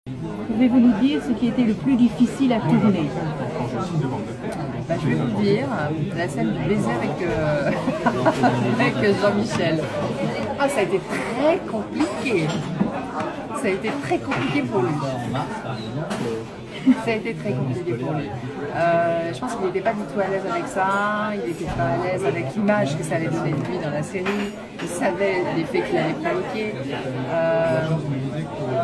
Pouvez-vous nous dire ce qui était le plus difficile à tourner? Je vais vous dire, la scène du baiser avec Jean-Michel. Ah, ça a été très compliqué. Ça a été très compliqué pour lui. Ça a été très compliqué pour lui. Je pense qu'il n'était pas du tout à l'aise avec ça, il n'était pas à l'aise avec l'image que ça allait donner de lui dans la série, il savait l'effet qu'il allait provoquer.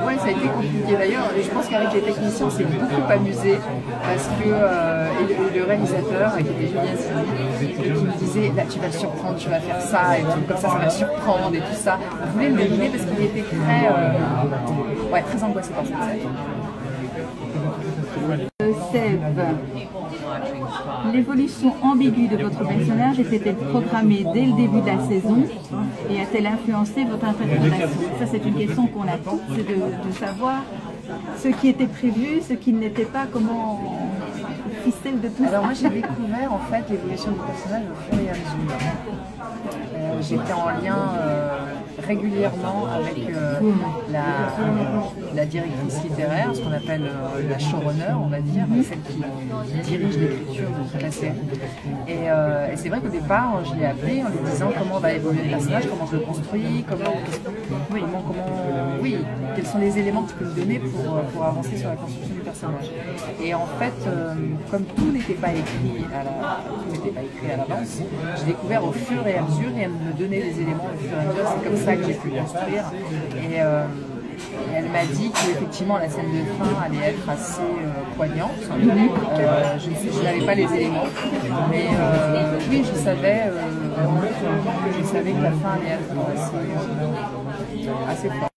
Ouais, ça a été compliqué d'ailleurs, et je pense qu'avec les techniciens on s'est beaucoup amusé parce que et le réalisateur, qui était Julien Sidi, qui me disait là tu vas le surprendre, tu vas faire ça, et tout, comme ça va le surprendre et tout ça. On voulait le deviner parce qu'il était très angoissé par cette scène. Sève, l'évolution ambiguë de votre personnage était-elle programmée dès le début de la saison et a-t-elle influencé votre interprétation? Ça, c'est une question qu'on a tous, c'est de savoir ce qui était prévu, ce qui n'était pas, comment ficelle de tout ça. Alors moi, j'ai découvert en fait l'évolution du personnage au fur et à mesure. J'étais en lien régulièrement avec la directrice littéraire, ce qu'on appelle la showrunner, on va dire, celle qui dirige l'écriture de toute la série. Et c'est vrai qu'au départ, je l'ai appelée en lui disant comment va évoluer le personnage, comment je le construis, quels sont les éléments que tu peux me donner pour avancer sur la construction du personnage. Et en fait, comme tout n'était pas écrit à l'avance, j'ai découvert au fur et à mesure et elle me donnait des éléments au fur et à mesure. C'est comme ça que j'ai pu construire. Et elle m'a dit qu'effectivement la scène de fin allait être assez poignante. Je n'avais pas les éléments, mais oui, je savais que la fin allait être assez forte.